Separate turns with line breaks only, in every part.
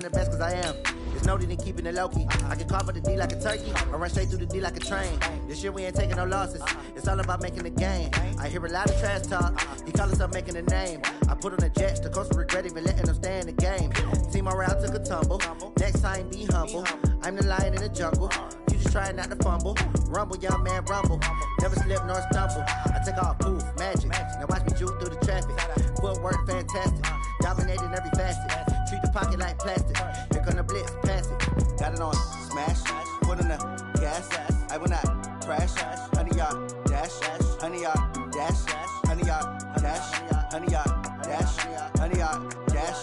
the best cause I am. There's no need in keeping it low-key. I can carve up the D like a turkey, or run straight through the D like a train. This year we ain't taking no losses. It's all about making the game. I hear a lot of trash talk. He call himself making a name. I put on the Jets, the coach regret even letting them stay in the game. Team morale took a tumble. Next time be humble. I'm the lion in the jungle. You just trying not to fumble. Rumble, young man, rumble. Never slip nor stumble. I take off, poof, magic. Now watch me juke through the traffic. Footwork fantastic. Dominating every facet. Treat the pocket like plastic. Here come the blitz, pass it. Got it on smash. Put in the gas. I will not crash. 100 yard dash. 100 yard dash. 100 yard dash. 100 yard dash. 100 yard dash.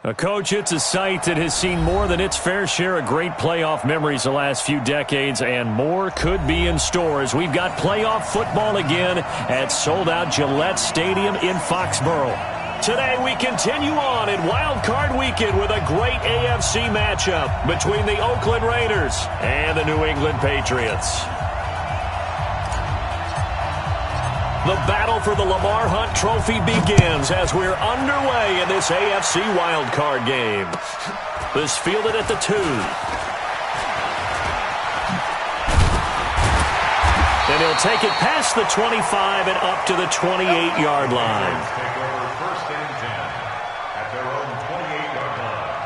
A coach, it's a site that has seen more than its fair share of great playoff memories the last few decades, and more could be in store as we've got playoff football again at sold-out Gillette Stadium in Foxborough. Today we continue on in Wild Card Weekend with a great AFC matchup between the Oakland Raiders and the New England Patriots. The battle for the Lamar Hunt Trophy begins as we're underway in this AFC wildcard game. This fielded at the 2. And he'll take it past the 25 and up to the 28-yard line.
Take over first and 10 at their own 28-yard line.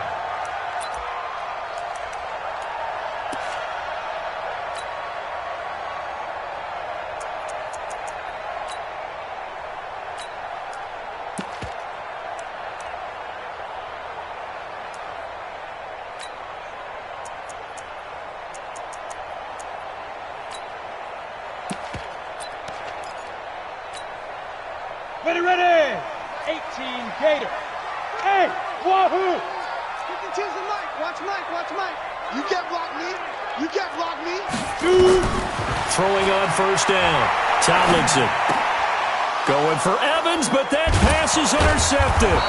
Ready! 18 Gator. Hey, wahoo! You can choose the mic. Watch Mike. You can't block me. Dude.
Throwing on first down. Tomlinson. Going for Evans, but that pass is intercepted.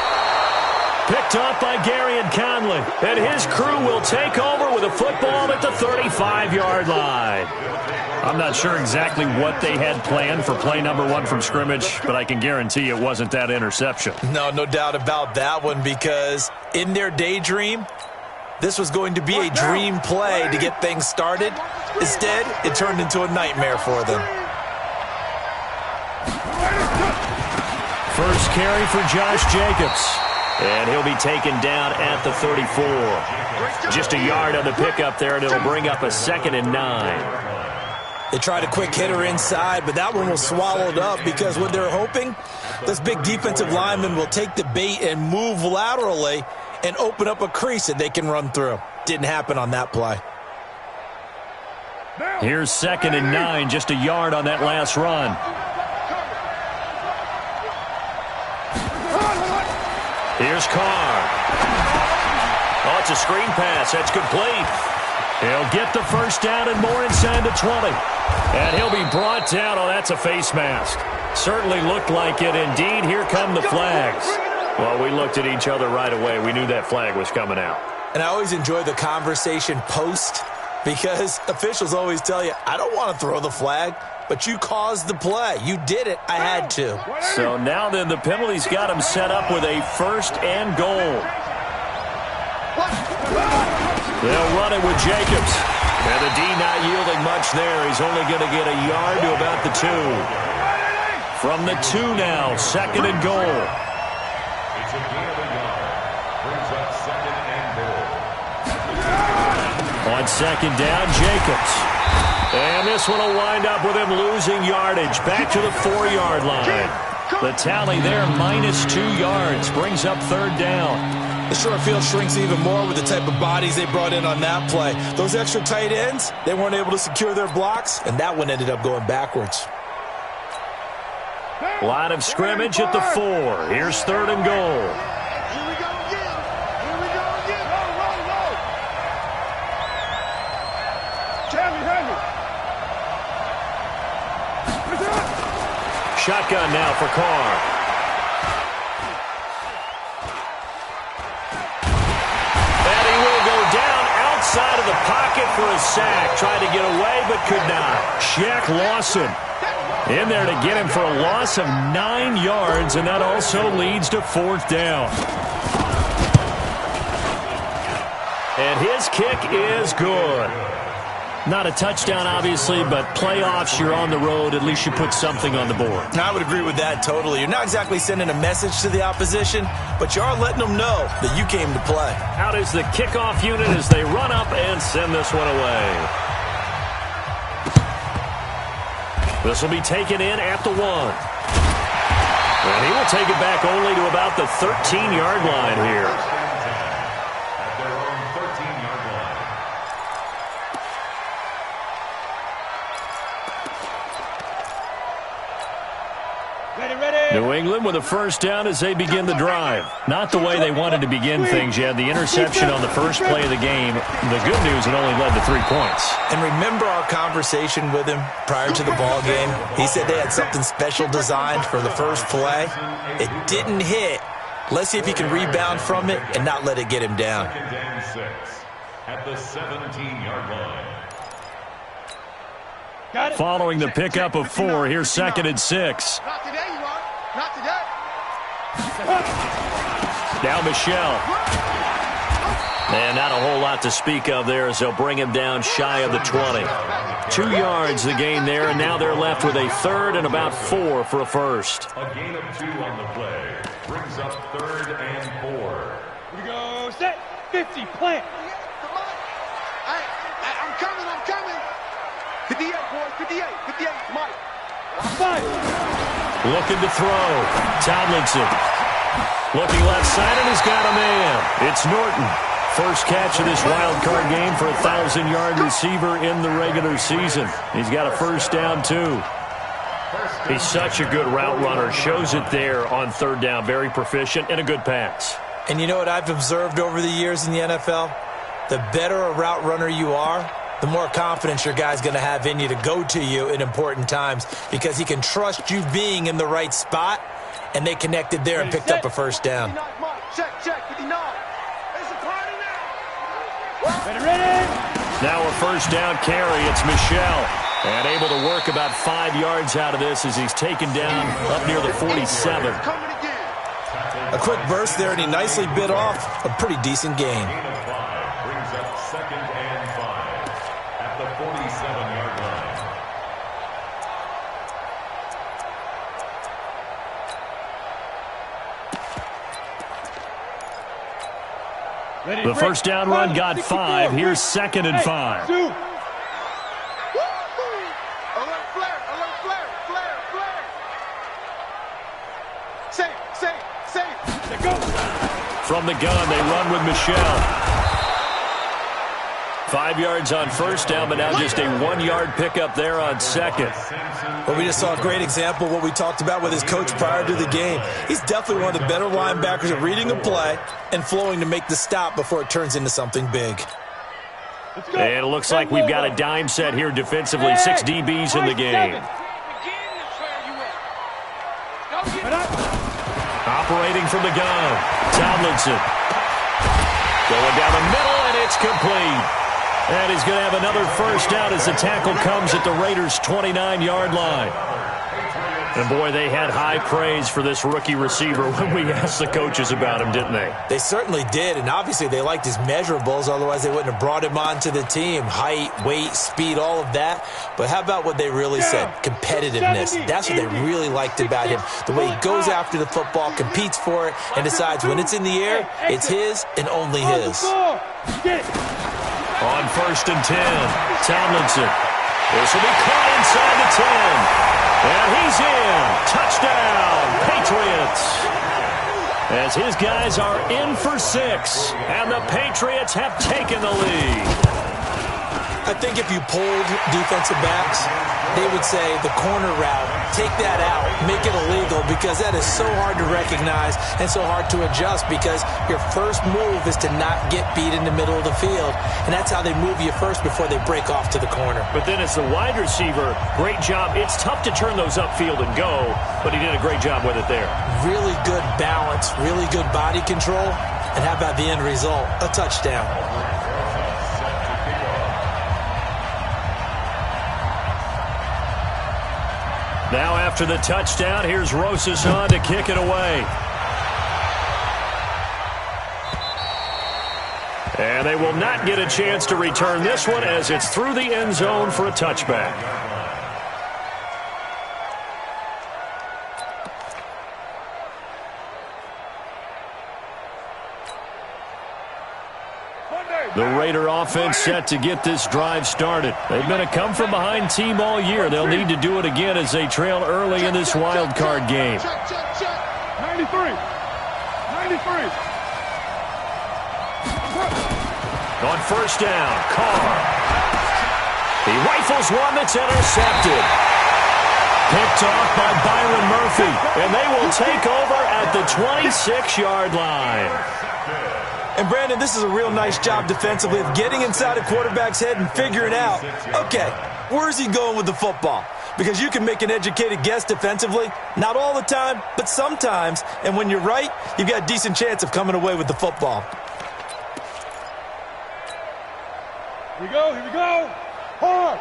Picked off by Gary and Conley. And his crew will take over with a football at the 35-yard line. I'm not sure exactly what they had planned for play number 1 from scrimmage, but I can guarantee it wasn't that interception.
No doubt about that one, because in their daydream, this was going to be a dream play to get things started. Instead, it turned into a nightmare for them.
First carry for Josh Jacobs. And he'll be taken down at the 34. Just a yard on the pickup there, and it'll bring up a 2nd and 9.
They tried a quick hitter inside, but that one was swallowed up because what they're hoping, this big defensive lineman will take the bait and move laterally and open up a crease that they can run through. Didn't happen on that play.
Here's 2nd and 9, just a yard on that last run. Here's Carr. Oh, it's a screen pass. That's complete. He'll get the first down and more inside the 20. And he'll be brought down. Oh, that's a face mask. Certainly looked like it. Indeed, here come the flags. Well, we looked at each other right away. We knew that flag was coming out.
And I always enjoy the conversation post because officials always tell you, I don't want to throw the flag, but you caused the play. You did it. I had to.
So now then the penalty's got him set up with a 1st and goal. They'll run it with Jacobs. And the D not yielding much there. He's only going to get a yard to about the 2. From the 2 now, 2nd and goal.
It's a gain of a yard. Brings up 2nd and goal.
On 2nd down, Jacobs. And this one will wind up with him losing yardage. Back to the 4-yard line. The tally there, -2 yards. Brings up 3rd down.
The short field shrinks even more with the type of bodies they brought in on that play. Those extra tight ends, they weren't able to secure their blocks, and that one ended up going backwards.
Line of scrimmage at the 4. Here's 3rd and goal.
Here we go again. Roll. Tammy.
Shotgun now for Carr. Outside of the pocket for a sack. Tried to get away, but could not. Shaq Lawson In there to get him for a loss of 9 yards, and that also leads to 4th down. And his kick is good. Not a touchdown, obviously, but playoffs, you're on the road. At least you put something on the board.
I would agree with that totally. You're not exactly sending a message to the opposition, but you are letting them know that you came to play.
Out is the kickoff unit as they run up and send this one away. This will be taken in at the 1. And he will take it back only to about the 13-yard line here.
At their own 13-yard line.
New England with a first down as they begin the drive. Not the way they wanted to begin things. You had the interception on the first play of the game. The good news, it only led to 3 points.
And remember our conversation with him prior to the ball game? He said they had something special designed for the first play. It didn't hit. Let's see if he can rebound from it and not let it get him down.
2nd and 6 at the 17-yard line.
Following the pickup of 4, here's 2nd and 6.
Not today, you are. Not today.
Now Michelle. And not a whole lot to speak of there as they'll bring him down shy of the 20. 2 yards the gain there, and now they're left with a 3rd and about 4 for a first.
A gain of 2 on the play brings up 3rd and 4.
Here we go. Set. 50. Plant. Come on. I'm coming. 58, boys. 58. 58. Mike. 5.
Looking to throw. Tomlinson. Looking left side, and he's got a man. It's Norton. First catch of this wild card game for a 1,000-yard receiver in the regular season. He's got a first down, too. He's such a good route runner. Shows it there on 3rd down. Very proficient and a good pass.
And you know what I've observed over the years in the NFL? The better a route runner you are, the more confidence your guy's going to have in you to go to you in important times because he can trust you being in the right spot, and they connected there and picked up a first down.
Check. 59. It's a party now. Ready.
Now a first down carry. It's Michelle. And able to work about 5 yards out of this as he's taken down up near the 47.
A quick burst there, and he nicely bit off a pretty decent gain.
Gain of 5 brings up 2nd and 5 at the 47-yard line.
The first down run got 5. Here's 2nd and 5.
Alert flare. Safe. Go.
From the gun, they run with Michelle. 5 yards on first down, but now just a 1-yard pickup there on 2nd.
Well, we just saw a great example of what we talked about with his coach prior to the game. He's definitely one of the better linebackers at reading a play and flowing to make the stop before it turns into something big.
And it looks like we've got a dime set here defensively. 6 DBs in the game. Operating from the gun. Tomlinson. Going down the middle, and it's complete. And he's going to have another first down as the tackle comes at the Raiders' 29-yard line. And, boy, they had high praise for this rookie receiver when we asked the coaches about him, didn't they?
They certainly did, and obviously they liked his measurables. Otherwise, they wouldn't have brought him onto the team. Height, weight, speed, all of that. But how about what they really said? Competitiveness. That's what they really liked about him. The way he goes after the football, competes for it, and decides when it's in the air, it's his and only his.
On 1st and 10, Tomlinson. This will be caught inside the 10. And he's in. Touchdown, Patriots. As his guys are in for 6, and the Patriots have taken the lead.
I think if you polled defensive backs, they would say the corner route, take that out, make it illegal, because that is so hard to recognize and so hard to adjust because your first move is to not get beat in the middle of the field, and that's how they move you first before they break off to the corner.
But then as the wide receiver, great job. It's tough to turn those upfield and go, but he did a great job with it there.
Really good balance, really good body control, and how about the end result? A touchdown.
Now after the touchdown, here's Rosasson to kick it away. And they will not get a chance to return this one as it's through the end zone for a touchback. The Raider offense set to get this drive started. They've been a come-from-behind team all year. They'll need to do it again as they trail early in this wild card game.
93.
On first down, Carr. He rifles one that's intercepted. Picked off by Byron Murphy, and they will take over at the 26-yard line.
And, Brandon, this is a real nice job defensively of getting inside a quarterback's head and figuring out, okay, where's he going with the football? Because you can make an educated guess defensively. Not all the time, but sometimes. And when you're right, you've got a decent chance of coming away with the football.
Here we go. Hard.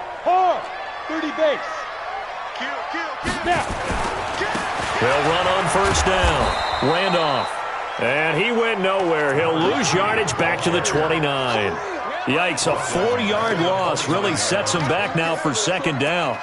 30 base. Kill. Now.
They'll run on first down. Randolph. And he went nowhere. He'll lose yardage back to the 29. Yikes, a 4-yard loss really sets him back now for second down.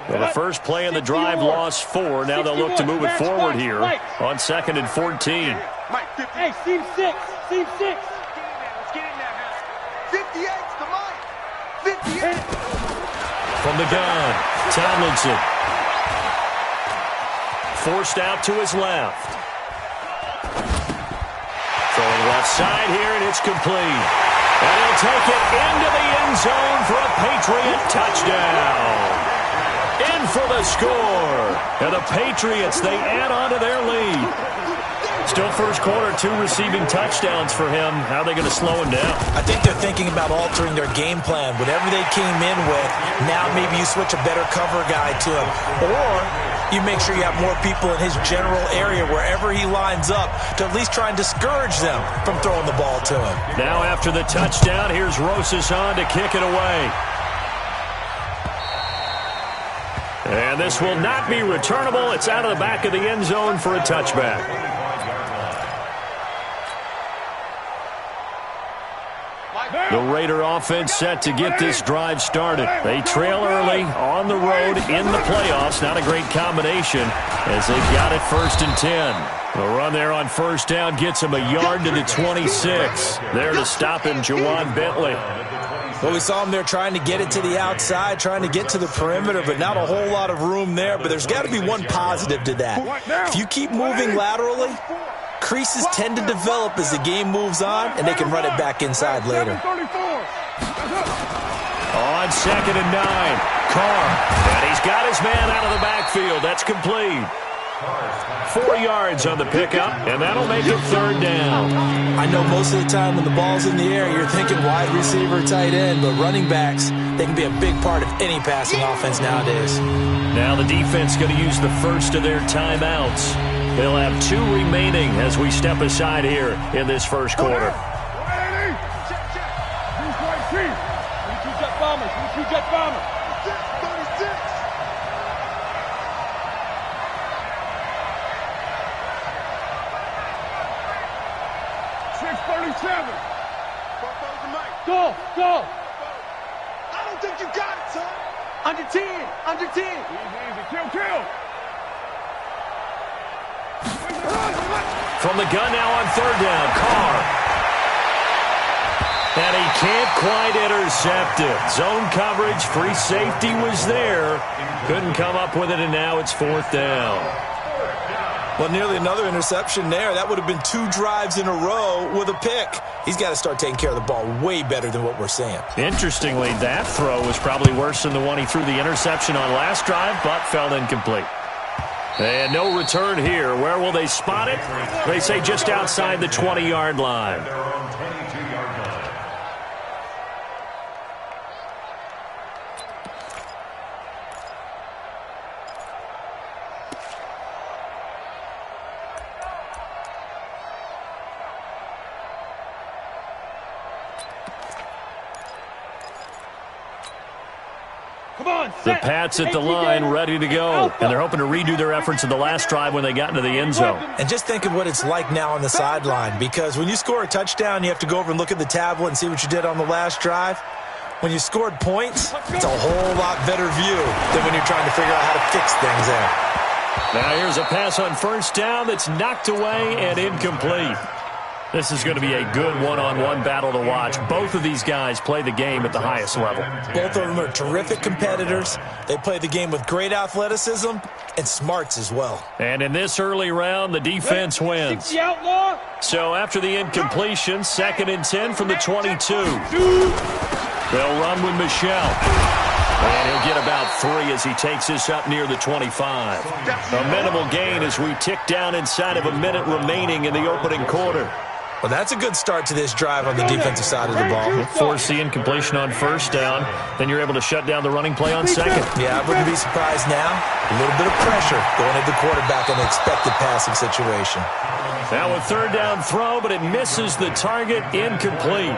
Well, the first play in the drive lost 4. Now they'll look to move it forward here on 2nd and 14.
Hey, seam 6. Let's get in there, 58's the Mike. 58.
From the gun, Tomlinson. Forced out to his left. Throwing left side here, and it's complete. And he'll take it into the end zone for a Patriot touchdown. In for the score. And the Patriots, they add on to their lead. Still first quarter, 2 receiving touchdowns for him. How are they going to slow him down?
I think they're thinking about altering their game plan. Whatever they came in with, now maybe you switch a better cover guy to him. Or you make sure you have more people in his general area wherever he lines up to at least try and discourage them from throwing the ball to him.
Now after the touchdown, here's Rosasson to kick it away. And this will not be returnable. It's out of the back of the end zone for a touchback. The Raider offense set to get this drive started. They trail early on the road in the playoffs. Not a great combination as they've got it 1st and 10. The run there on first down gets him a yard to the 26. There to stop him, Juwan Bentley.
Well, we saw him there trying to get it to the outside, trying to get to the perimeter, but not a whole lot of room there. But there's got to be one positive to that. If you keep moving laterally, creases tend to develop as the game moves on, and they can run it back inside later.
On 2nd and 9, Carr. And he's got his man out of the backfield. That's complete. 4 yards on the pickup, and that'll make it 3rd down.
I know most of the time when the ball's in the air, you're thinking wide receiver, tight end, but running backs, they can be a big part of any passing offense nowadays.
Now the defense going to use the first of their timeouts. They'll have 2 remaining as we step aside here in this first quarter.
22 Jet Bombers. 36. Go! I don't think you got it, son. Under 10. Easy. Kill.
From the gun now on 3rd down, Carr. And he can't quite intercept it. Zone coverage, free safety was there. Couldn't come up with it, and now it's 4th down.
Well, nearly another interception there. That would have been 2 drives in a row with a pick. He's got to start taking care of the ball way better than what we're seeing.
Interestingly, that throw was probably worse than the one he threw the interception on last drive, but fell incomplete. And no return here. Where will they spot it? They say just outside the 20-yard line.
Their own 22-yard line.
The Pats at the line, ready to go. And they're hoping to redo their efforts in the last drive when they got into the end zone.
And just think of what it's like now on the sideline, because when you score a touchdown, you have to go over and look at the tablet and see what you did on the last drive. When you scored points, it's a whole lot better view than when you're trying to figure out how to fix things there.
Now here's a pass on first down that's knocked away and incomplete. This is going to be a good one-on-one battle to watch. Both of these guys play the game at the highest level.
Both of them are terrific competitors. They play the game with great athleticism and smarts as well.
And in this early round, the defense wins. So after the incompletion, 2nd and 10 from the 22. They'll run with Michelle. And he'll get about 3 as he takes this up near the 25. A minimal gain as we tick down inside of a minute remaining in the opening quarter.
Well, that's a good start to this drive on the defensive side of the ball.
Force the incompletion on first down. Then you're able to shut down the running play on second.
Yeah, I wouldn't be surprised now. A little bit of pressure going at the quarterback in an expected passing situation.
Now a 3rd down throw, but it misses the target, incomplete.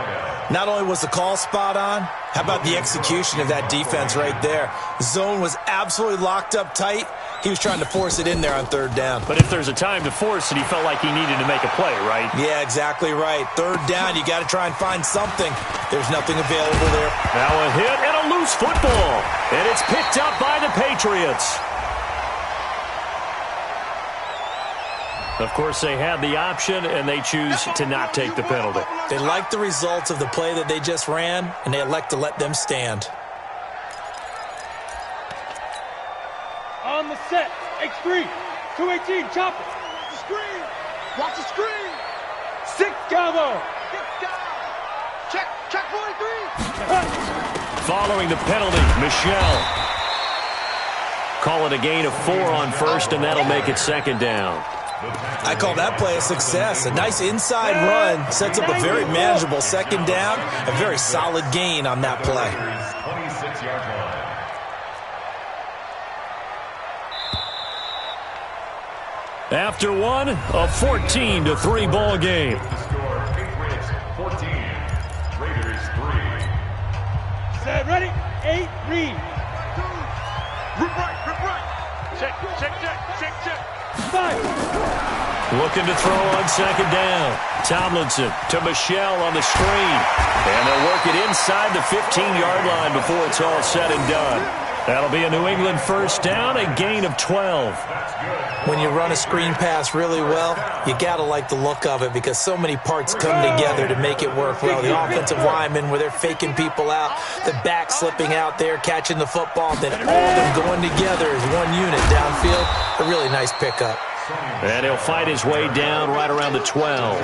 Not only was the call spot on, how about the execution of that defense right there? The zone was absolutely locked up tight. He was trying to force it in there on 3rd down.
But if there's a time to force it, he felt like he needed to make a play, right?
Yeah, exactly right. 3rd down, you got to try and find something. There's nothing available there.
Now a hit and a loose football. And it's picked up by the Patriots. Of course, they had the option, and they choose to not take the penalty.
They like the results of the play that they just ran, and they elect to let them stand.
On the set, X3, 218, chop it. The screen, watch the screen. 6 Cabo. 6 Cabo. Check 43.
Following the penalty, Michelle. Call it a gain of 4 on first, and that'll make it 2nd down.
I call that play a success. A nice inside run sets up a very manageable 2nd down. A very solid gain on that play.
26-yard line.
After one, a 14-3 ball game.
Score Patriots 14, Raiders 3.
Set, ready? 8, read. Rip right. Check. 5.
Looking to throw on 2nd down. Tomlinson to Michelle on the screen. And they'll work it inside the 15-yard line before it's all said and done. That'll be a New England 1st down, a gain of 12.
When you run a screen pass really well, you got to like the look of it because so many parts come together to make it work well. The offensive linemen, where they're faking people out, the back slipping out there, catching the football, then all of them going together as one unit downfield. A really nice pickup.
And he'll fight his way down right around the 12.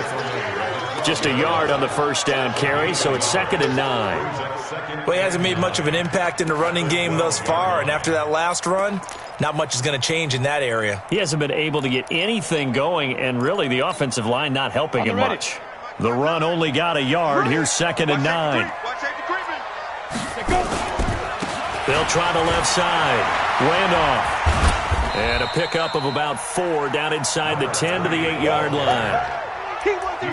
Just a yard on the 1st down carry, so it's 2nd and 9.
Well, he hasn't made much of an impact in the running game thus far, and after that last run, not much is going to change in that area.
He hasn't been able to get anything going, and really the offensive line not helping him much. The run only got a yard. Here's 2nd and 9. They'll try the left side. Randolph. And a pickup of about 4 down inside the 10 to the 8-yard line.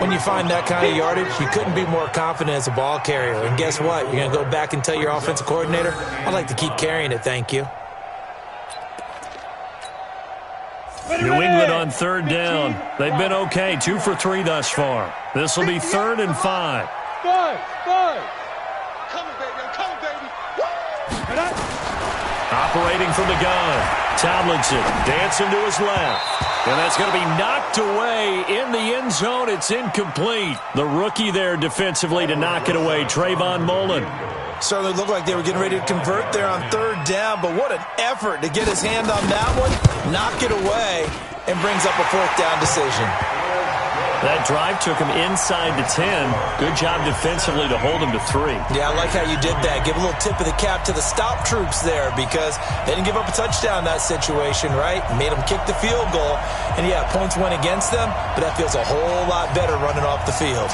When you find that kind of yardage, you couldn't be more confident as a ball carrier. And guess what? You're going to go back and tell your offensive coordinator, I'd like to keep carrying it, thank you.
New England on 3rd down. They've been okay, 2 for 3 thus far. This will be 3rd and 5.
5. Coming, baby.
Operating from the gun. Tomlinson dancing to his left. And that's going to be knocked away in the end zone. It's incomplete. The rookie there defensively to knock it away, Trayvon Mullen.
Certainly looked like they were getting ready to convert there on 3rd down, but what an effort to get his hand on that one, knock it away, and brings up a 4th down decision.
That drive took him inside the 10. Good job defensively to hold him to 3.
Yeah, I like how you did that. Give a little tip of the cap to the stop troops there because they didn't give up a touchdown in that situation, right? Made them kick the field goal. And, yeah, points went against them, but that feels a whole lot better running off the field.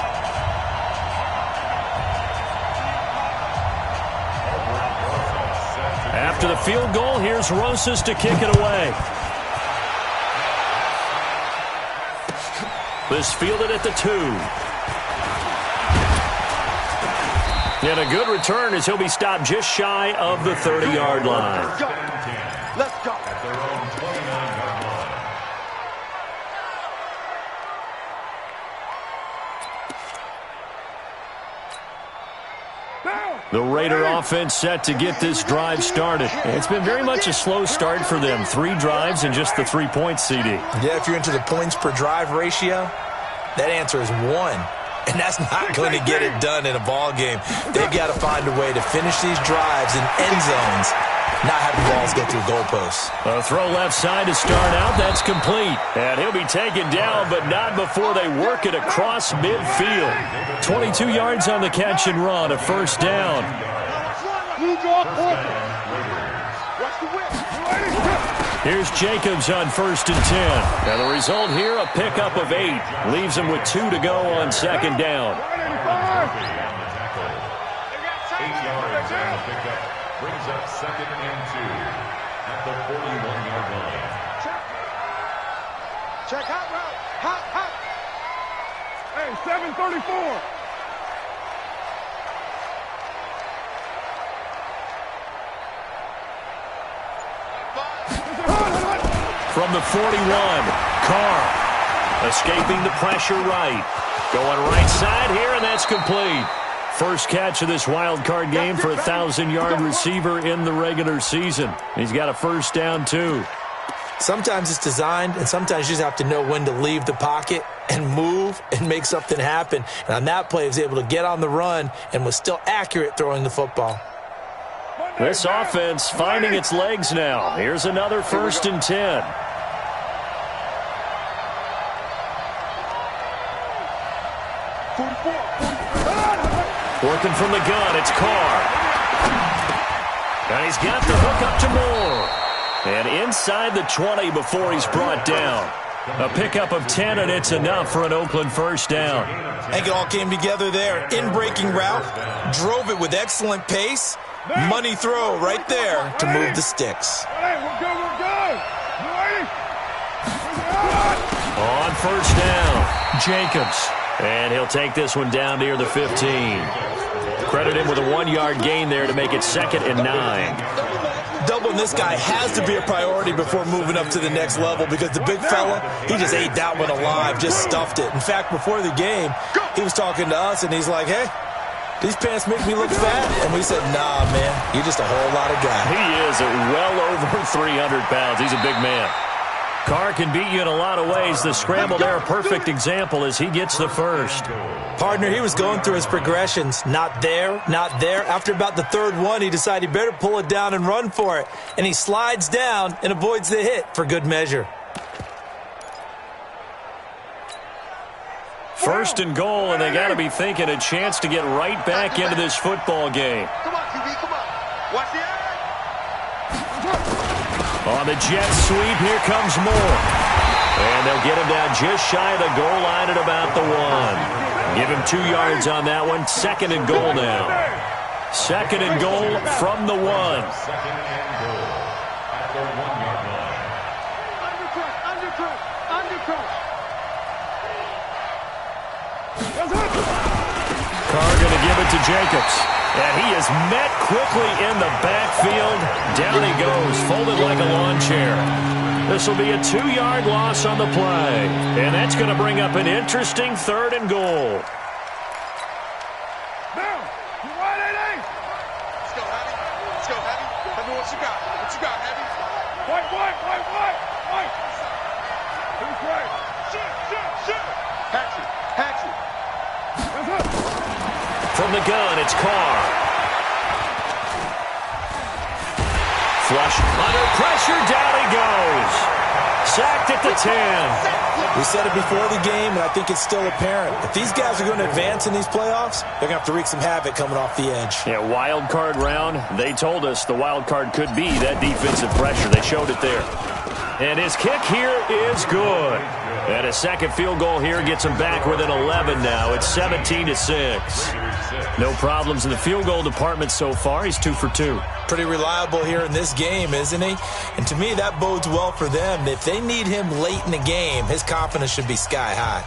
After the field goal, here's Rosas to kick it away. This fielded at the 2. And a good return as he'll be stopped just shy of the 30-yard line.
Let's go. Let's go.
At their own 29-yard line.
The Raider offense set to get this drive started. It's been very much a slow start for them. 3 drives and just the 3 points, CD.
Yeah, if you're into the points per drive ratio, that answer is 1. And that's not going to get it done in a ball game. They've got to find a way to finish these drives in end zones, not have the balls go through goalposts.
A throw left side to start out. That's complete. And he'll be taken down, but not before they work it across midfield. 22 yards on the catch and run, a first down. Here's Jacobs on 1st and 10. And the result here, a pickup of 8. Leaves him with 2 to go on 2nd down.
8 yards on the pickup. Brings up 2nd and 2 at the 41-yard line.
Check hot route. Hot. Hey, 734.
From the 41, Carr escaping the pressure right. Going right side here, and that's complete. First catch of this wild card game for a 1,000-yard receiver in the regular season. He's got a first down, too.
Sometimes it's designed, and sometimes you just have to know when to leave the pocket and move and make something happen. And on that play, he was able to get on the run and was still accurate throwing the football.
This offense finding its legs now. Here's another 1st and 10. Working from the gun, it's Carr. And he's got the hook up to Moore. And inside the 20 before he's brought down. A pickup of 10, and it's enough for an Oakland first down.
I think it all came together there. In-breaking route, drove it with excellent pace. Money throw right there to move the sticks.
We're good.
On first down, Jacobs. And he'll take this one down near the 15. Credit him with a 1-yard gain there to make it 2nd and 9.
Doubling this guy has to be a priority before moving up to the next level because the big fella, he just ate that one alive, just stuffed it. In fact, before the game, he was talking to us, and he's like, hey, these pants make me look fat? And we said, nah, man, you're just a whole lot of guy.
He is at well over 300 pounds. He's a big man. Carr can beat you in a lot of ways. The scramble there, a perfect example as he gets the first.
Partner, he was going through his progressions. Not there, not there. After about the 3rd one, he decided he better pull it down and run for it. And he slides down and avoids the hit for good measure.
1st and goal, and they got to be thinking a chance to get right back into this football game.
Come on, QB, come on. Watch the eye.
On the jet sweep, here comes Moore. And they'll get him down just shy of the goal line at about the 1. Give him 2 yards on that one. 2nd and goal now. 2nd and goal from the 1.
2nd and goal at the 1-yard line.
Undercut.
Carr going to give it to Jacobs. And he is met quickly in the backfield. Down he goes, folded like a lawn chair. This will be a 2-yard loss on the play. And that's going to bring up an interesting 3rd and goal.
Now, you wide, A. Let's go, Heavy. Tell me what you got. Heavy? White. Who's right? Shit. Hatchet.
From the gun, it's Carr. Flush under pressure, down he goes. Sacked at the 10.
We said it before the game, and I think it's still apparent. If these guys are going to advance in these playoffs, they're going to have to wreak some havoc coming off the edge.
Yeah, wild card round. They told us the wild card could be that defensive pressure. They showed it there. And his kick here is good. And a second field goal here gets him back within 11 now. It's 17-6. No problems in the field goal department so far. He's 2 for 2.
Pretty reliable here in this game, isn't he? And to me, that bodes well for them. If they need him late in the game, his confidence should be sky high.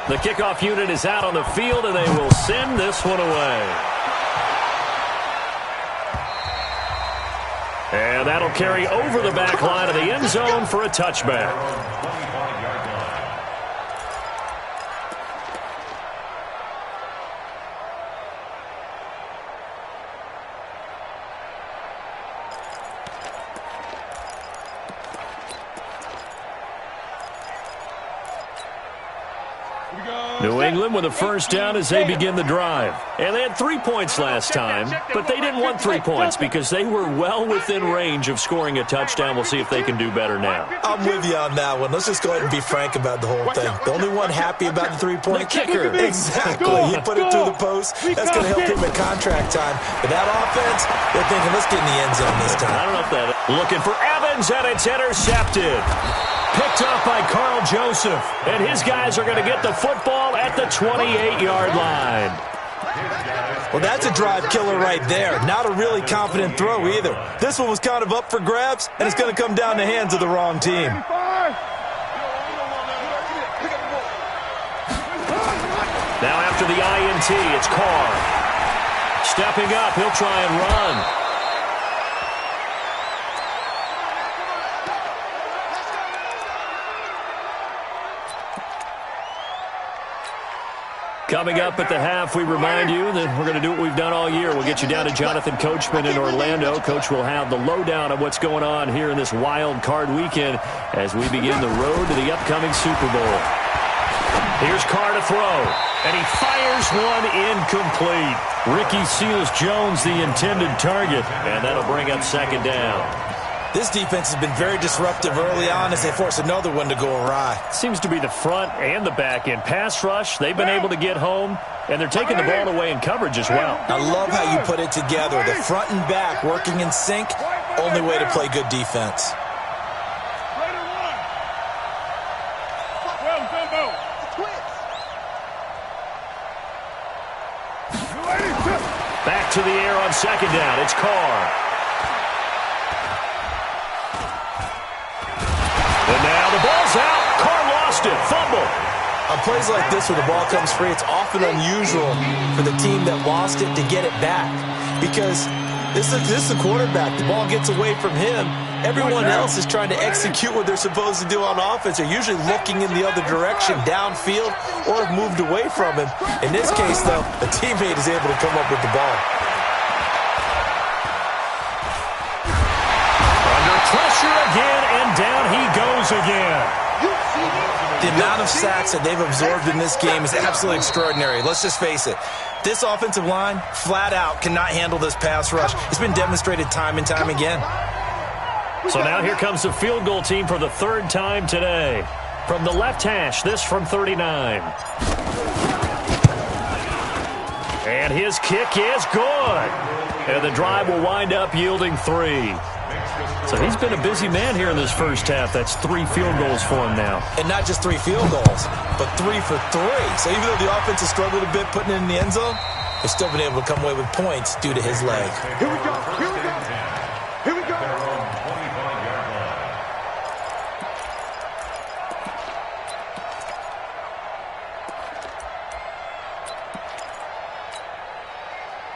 The kickoff unit is out on the field, and they will send this one away. And that'll carry over the back line of the end zone for a touchback. New England with a first down as they begin the drive. And they had 3 points last time, but they didn't want 3 points because they were well within range of scoring a touchdown. We'll see if they can do better now.
I'm with you on that one. Let's just go ahead and be frank about the whole thing. The only one happy about the 3-point
kicker.
Exactly. He put it through the post. That's going to help him at contract time. But that offense, they're thinking, let's get in the end zone this time.
I don't know if that. Looking for Evans, and it's intercepted. Picked up by Carl Joseph. And his guys are going to get the football at the 28-yard line.
Well, that's a drive killer right there. Not a really confident throw either. This one was kind of up for grabs, and it's going to come down the hands of the wrong team.
Now after the INT, it's Carr. Stepping up, he'll try and run. Coming up at the half, we remind you that we're going to do what we've done all year. We'll get you down to Jonathan Coachman in Orlando. Coach will have the lowdown of what's going on here in this wild card weekend as we begin the road to the upcoming Super Bowl. Here's Carr to throw, and he fires one incomplete. Ricky Seals-Jones, the intended target, and that'll bring up second down.
This defense has been very disruptive early on as they force another one to go awry.
Seems to be the front and the back end. Pass rush, they've been able to get home, and they're taking the ball away in coverage as well.
I love how you put it together. The front and back working in sync, only way to play good defense.
Back to the air on second down. It's Carr. And now the ball's out. Carr lost it. Fumble.
On plays like this where the ball comes free, it's often unusual for the team that lost it to get it back. Because this is the quarterback. The ball gets away from him. Everyone else is trying to execute what they're supposed to do on offense. They're usually looking in the other direction, downfield, or have moved away from him. In this case, though, the teammate is able to come up with the ball.
Under pressure again, and down he goes again.
The amount of sacks that they've absorbed in this game is absolutely extraordinary. Let's just face it. This offensive line, flat out, cannot handle this pass rush. It's been demonstrated time and time again.
So now here comes the field goal team for the third time today. From the left hash, this from 39. And his kick is good. And the drive will wind up yielding 3. So he's been a busy man here in this first half. That's 3 field goals for him now.
And not just 3 field goals, but 3 for 3. So even though the offense has struggled a bit putting it in the end zone, they've still been able to come away with points due to his leg.
Here we go. Here we go. Here we go.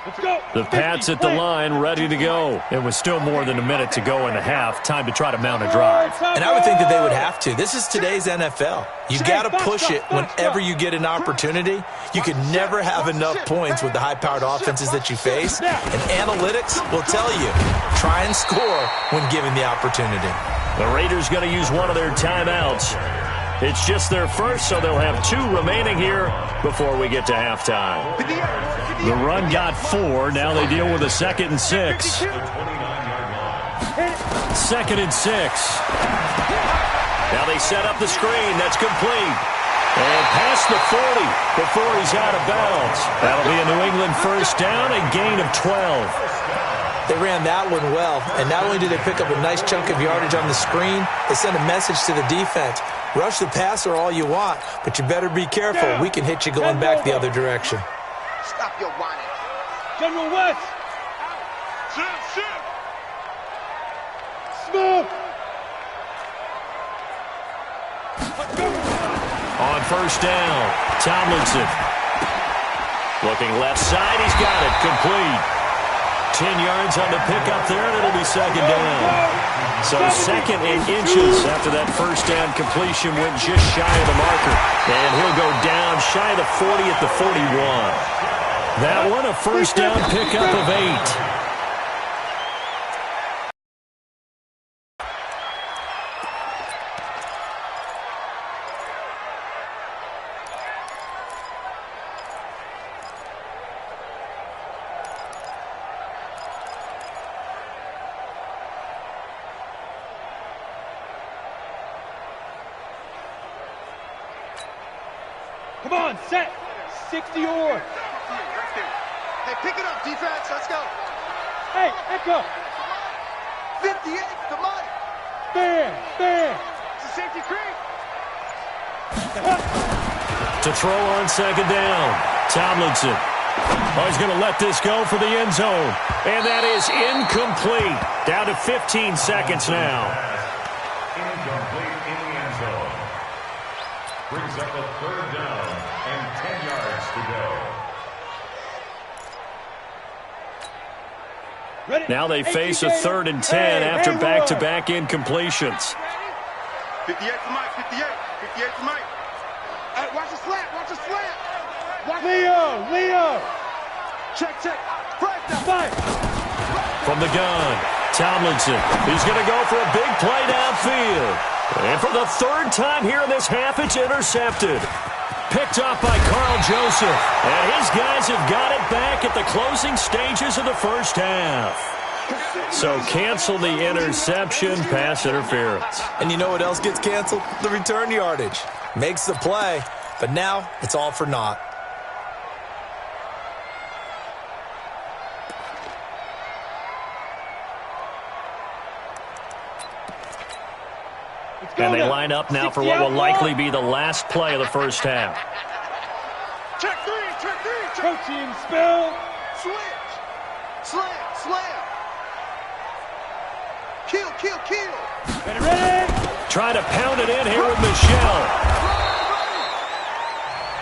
Let's go.
The Pats at the line, ready to go. And with still more than a minute to go in the half, time to try to mount a drive.
And I would think that they would have to. This is today's NFL. You got to push it whenever you get an opportunity. You can never have enough points with the high-powered offenses that you face. And analytics will tell you, try and score when given the opportunity.
The Raiders going to use one of their timeouts. It's just their first, so they'll have 2 remaining here before we get to halftime. The run got 4. Now they deal with a 2nd and 6. 2nd and 6. Now they set up the screen. That's complete. And past the 40 before he's out of bounds. That'll be a New England first down, a gain of 12.
They ran that one well, and not only did they pick up a nice chunk of yardage on the screen, they sent a message to the defense. Rush the passer all you want, but you better be careful. We can hit you going back the other direction.
Stop your whining. General West. Shoot. Smooth.
On first down, Tomlinson. Looking left side, he's got it, complete. 10 yards on the pickup there, and it'll be 2nd down. So 2nd and inches after that first down completion went just shy of the marker. And he'll go down shy of the 40 at the 41. That one, a first down pickup of 8.
Come on, set. 60 or. Hey, pick it up, defense. Let's go. Hey, echo. 58, come on. Stand. It's a safety creep.
To throw on 2nd down, Tomlinson. Oh, he's going to let this go for the end zone. And that is incomplete. Down to 15 seconds now.
Incomplete in the end zone. Brings up a 3rd down and 10 yards to go.
Now they face a 3rd and 10 after back-to-back incompletions.
58 for Mike, 58 for Mike. Hey, watch the slant. Watch Leo. Check. Right down.
From the gun, Tomlinson. He's going to go for a big play downfield. And for the 3rd time here in this half, it's intercepted. Picked off by Carl Joseph. And his guys have got it back at the closing stages of the first half. So cancel the interception, pass interference.
And you know what else gets canceled? The return yardage. Makes the play, but now it's all for naught.
And they line up now for what will likely be the last play of the first half.
Check three. Protein spill. Switch. Slam. Kill. Ready.
Trying to pound it in here with Michelle.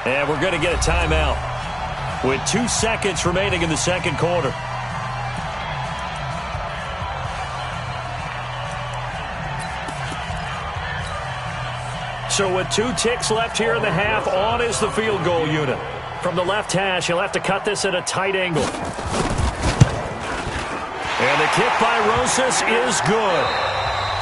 And we're going to get a timeout with 2 seconds remaining in the second quarter. So with 2 ticks left here in the half, on is the field goal unit. From the left hash, he'll have to cut this at a tight angle. And the kick by Rosas is good.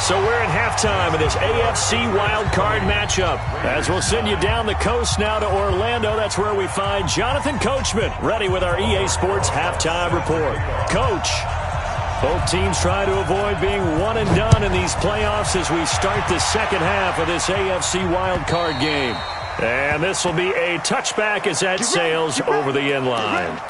So we're in halftime of this AFC wildcard matchup. As we'll send you down the coast now to Orlando, that's where we find Jonathan Coachman, ready with our EA Sports halftime report. Coach, both teams try to avoid being one and done in these playoffs as we start the second half of this AFC wildcard game. And this will be a touchback as that sails over the end line.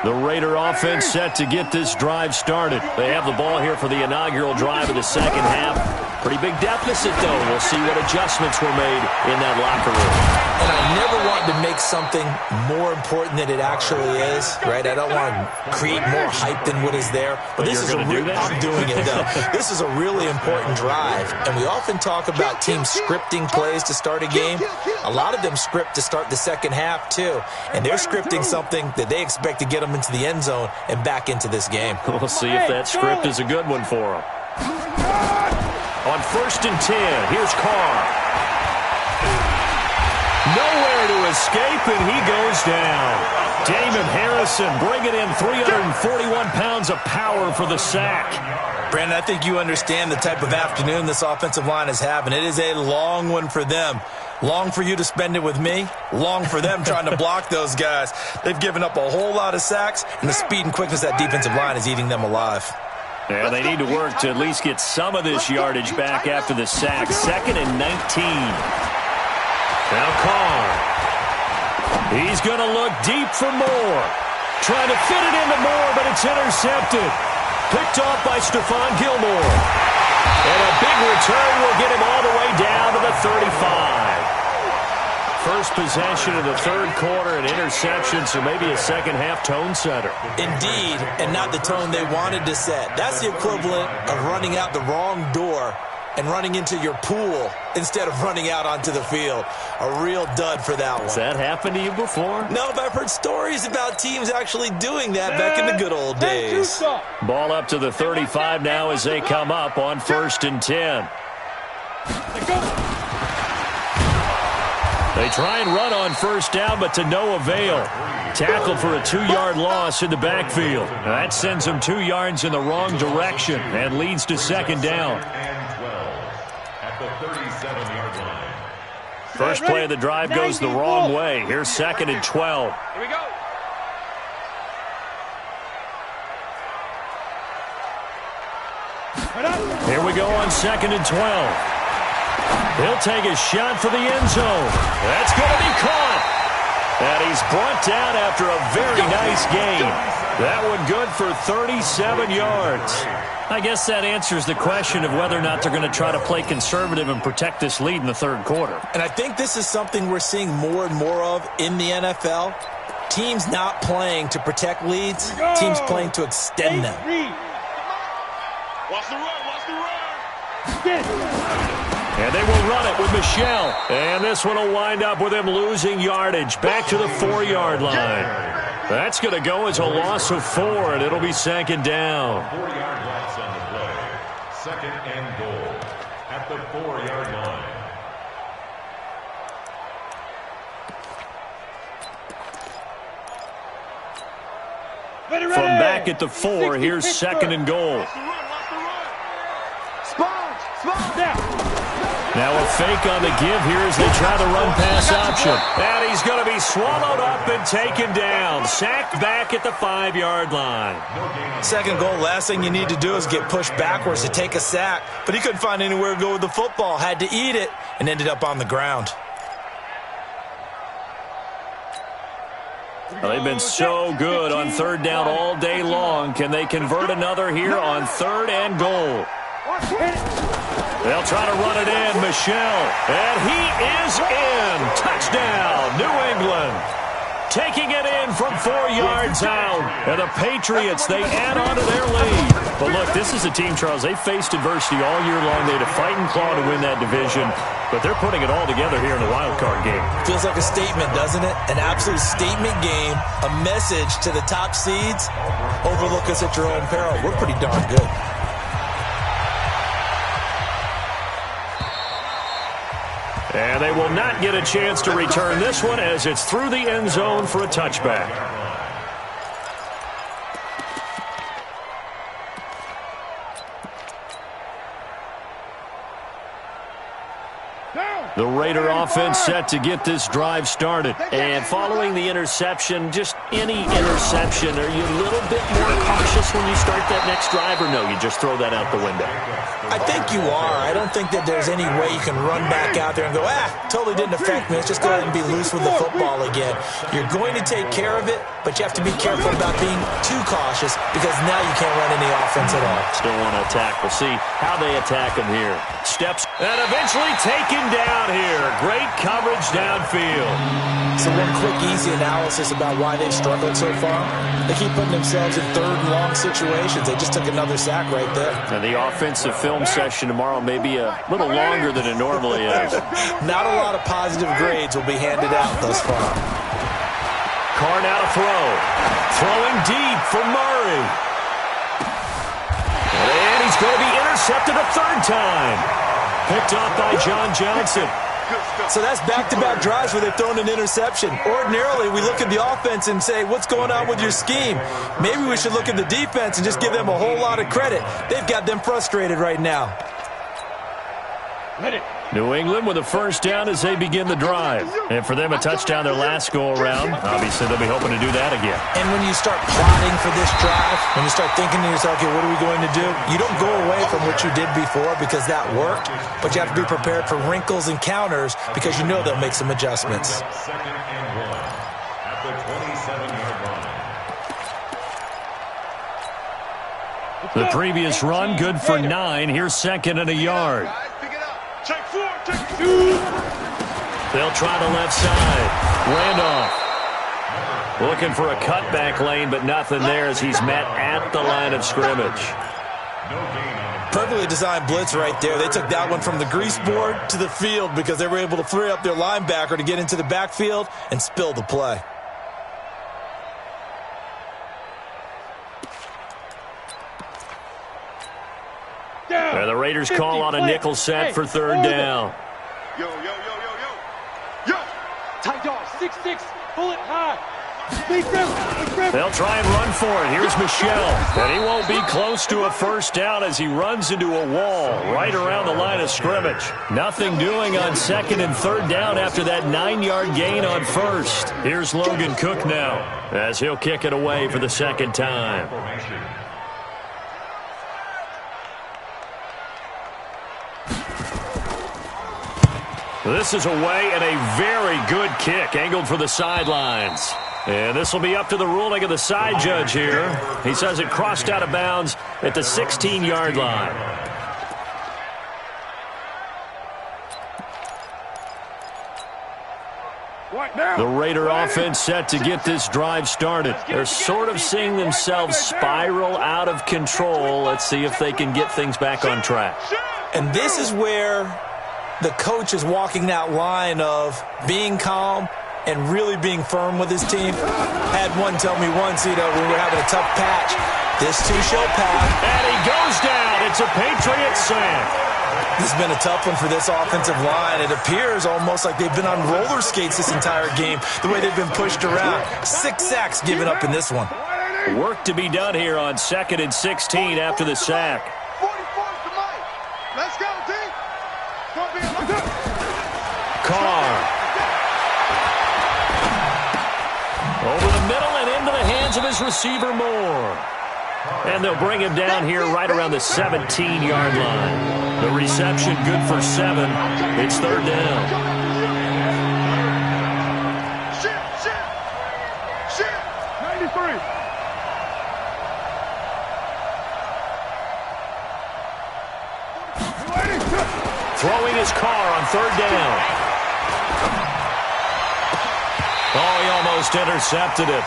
The Raider offense set to get this drive started. They have the ball here for the inaugural drive of the second half. Pretty big deficit, though. We'll see what adjustments were made in that locker room.
And I never want to make something more important than it actually is, right? I don't want to create more hype than what is there. But this is I'm doing it, though. This is a really important drive. And we often talk about teams scripting plays to start a game. A lot of them script to start the second half, too. And they're scripting something that they expect to get them into the end zone and back into this game.
We'll see if that script is a good one for them. On 1st and 10, here's Carr. to escape, and he goes down. Damon Harrison bringing in 341 pounds of power for the sack.
Brandon, I think you understand the type of afternoon this offensive line is having. It is a long one for them. Long for you to spend it with me. Long for them trying to block those guys. They've given up a whole lot of sacks, and the speed and quickness of that defensive line is eating them alive.
Yeah, they need to work to at least get some of this yardage back after the sack. 2nd and 19. Now Carr. He's going to look deep for Moore. Trying to fit it into Moore, but it's intercepted. Picked off by Stephon Gilmore. And a big return will get him all the way down to the 35. First possession of the third quarter, an interception, so maybe a second-half tone setter.
Indeed, and not the tone they wanted to set. That's the equivalent of running out the wrong door and running into your pool instead of running out onto the field. A real dud for that one.
Has that happened to you before?
No, but I've heard stories about teams actually doing that back in the good old days.
Ball up to the 35 now as they come up on 1st and 10. They try and run on first down, but to no avail. Tackled for a 2-yard loss in the backfield. That sends them 2 yards in the wrong direction and leads to 2nd down.
At the 37-yard line.
First play of the drive goes the wrong way. Here's 2nd and 12.
Here we go.
Here we go on 2nd and 12. He'll take a shot for the end zone. That's going to be caught. And he's brought down after a very nice gain. That one good for 37 yards. I guess that answers the question of whether or not they're going to try to play conservative and protect this lead in the third quarter.
And I think this is something we're seeing more and more of in the NFL. Teams not playing to protect leads, teams playing to extend them.
Watch the run, watch the run.
And they will run it with Michel. And this one will wind up with him losing yardage back to the 4-yard line. That's going to go as a loss of 4, and it'll be 2nd down.
4-yard loss on the play. 2nd and goal at the 4-yard line.
From back at the 4, here's 2nd and goal. Now a fake on the give here as they try the run-pass option. And he's going to be swallowed up and taken down. Sacked back at the 5-yard line.
2nd goal, last thing you need to do is get pushed backwards to take a sack. But he couldn't find anywhere to go with the football. Had to eat it and ended up on the ground.
Well, they've been so good on 3rd down all day long. Can they convert another here on 3rd and goal? They'll try to run it in, Michel. And he is in. Touchdown, New England. Taking it in from 4 yards out. And the Patriots, they add on to their lead. But look, this is a team, Charles, they faced adversity all year long. They had to fight and claw to win that division. But they're putting it all together here in the wild card game.
Feels like a statement, doesn't it? An absolute statement game. A message to the top seeds. Overlook us at your own peril. We're pretty darn good.
And they will not get a chance to return this one as it's through the end zone for a touchback. The Raider offense set to get this drive started. And following the interception, just any interception, are you a little bit more cautious when you start that next drive, or no, you just throw that out the window?
I think you are. I don't think that there's any way you can run back out there and go, totally didn't affect me. Let's just go ahead and be loose with the football again. You're going to take care of it, but you have to be careful about being too cautious because now you can't run any offense at all.
Still want to attack. We'll see how they attack him here. Steps and eventually taken down here. Great coverage downfield.
So one quick, easy analysis about why they've struggled so far. They keep putting themselves in 3rd and long situations. They just took another sack right there.
And the offensive film session tomorrow may be a little longer than it normally is.
Not a lot of positive grades will be handed out thus far.
Carr now to throw. Throwing deep for Murray. And he's going to be intercepted a 3rd time. Picked off by John Johnson.
So that's back-to-back drives where they've thrown an interception. Ordinarily, we look at the offense and say, what's going on with your scheme? Maybe we should look at the defense and just give them a whole lot of credit. They've got them frustrated right now.
New England with a first down as they begin the drive. And for them, a touchdown their last go-around. Obviously, they'll be hoping to do that again.
And when you start plotting for this drive, when you start thinking to yourself, okay, what are we going to do? You don't go away from what you did before because that worked, but you have to be prepared for wrinkles and counters because you know they'll make some adjustments.
Second and 1 at the 27-yard line.
The previous run, good for 9. Here's second and a yard.
Check 4, check 2.
They'll try the left side. Randolph looking for a cutback lane, but nothing there as he's met at the line of scrimmage.
Perfectly designed blitz right there. They took that one from the grease board to the field because they were able to free up their linebacker to get into the backfield and spill the play.
And the Raiders call on a nickel set for third down.
Yo. Tight dog, 6'6", pull it high.
They'll try and run for it. Here's Michelle. And he won't be close to a first down as he runs into a wall right around the line of scrimmage. Nothing doing on second and third down after that 9-yard gain on first. Here's Logan Cook now as he'll kick it away for the second time. This is away and a very good kick angled for the sidelines. And this will be up to the ruling of the side judge here. He says it crossed out of bounds at the 16-yard line. The Raider offense set to get this drive started. They're sort of seeing themselves spiral out of control. Let's see if they can get things back on track.
And this is where the coach is walking that line of being calm and really being firm with his team. Had one tell me once, when we were having a tough patch, this too shall pass.
And he goes down. It's a Patriot sack.
This has been a tough one for this offensive line. It appears almost like they've been on roller skates this entire game, the way they've been pushed around. 6 sacks given up in this one.
Work to be done here on 2nd and 16 after the sack.
44's the mic. Let's go, team.
Carr. Over the middle and into the hands of his receiver Moore. And they'll bring him down here right around the 17-yard line. The reception good for 7. It's third down.
Shit. 93.
Throwing his Carr on third down. Oh, he almost intercepted it.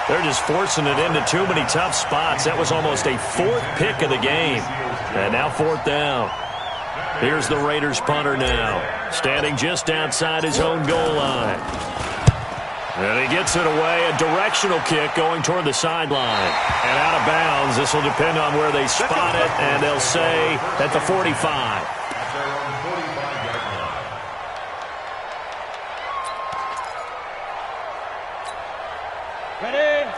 They're just forcing it into too many tough spots. That was almost a 4th pick of the game. And now 4th down. Here's the Raiders punter now, standing just outside his own goal line. And he gets it away, a directional kick going toward the sideline. And out of bounds, this will depend on where they spot it, and they'll say at the 45.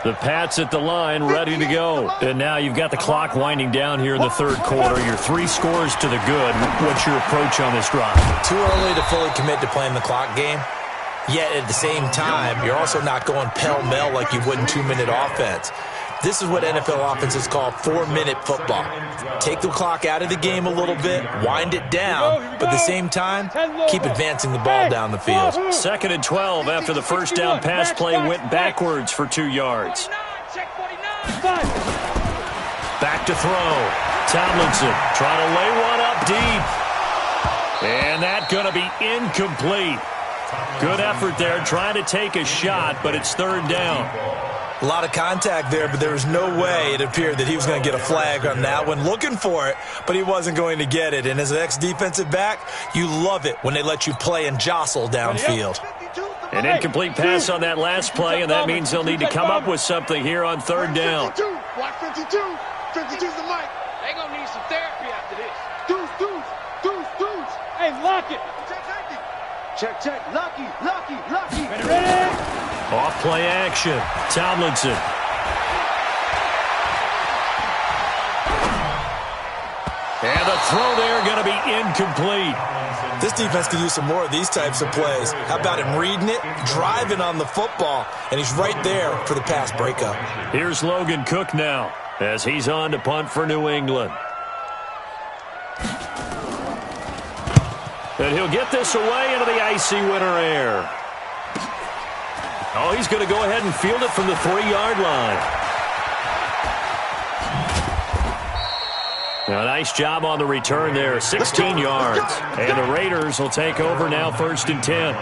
The Pats at the line, ready to go. And now you've got the clock winding down here in the third quarter. You're 3 scores to the good. What's your approach on this drive?
Too early to fully commit to playing the clock game. Yet at the same time, you're also not going pell-mell like you would in 2-minute offense. This is what NFL offenses call 4-minute football. Take the clock out of the game a little bit, wind it down, but at the same time, keep advancing the ball down the field.
2nd and 12 after the first down pass play went backwards for 2 yards. Back to throw. Tomlinson trying to lay one up deep. And that's going to be incomplete. Good effort there, trying to take a shot, but it's third down.
A lot of contact there, but there was no way it appeared that he was going to get a flag on that one. Looking for it, but he wasn't going to get it. And as an ex-defensive back, you love it when they let you play and jostle downfield.
An incomplete pass on that last play, and that means they'll need to come up with something here on third down.
Watch 52. 52's the mic. They going to need some therapy after this. Deuce. Hey, lock it. Check, check. Lucky. Ready?
Off play action. Tomlinson. And the throw there going to be incomplete.
This defense could use some more of these types of plays. How about him reading it, driving on the football, and he's right there for the pass breakup.
Here's Logan Cook now as he's on to punt for New England. And he'll get this away into the icy winter air. Oh, he's going to go ahead and field it from the 3-yard line. A nice job on the return there, 16 yards. And the Raiders will take over now, 1st and 10.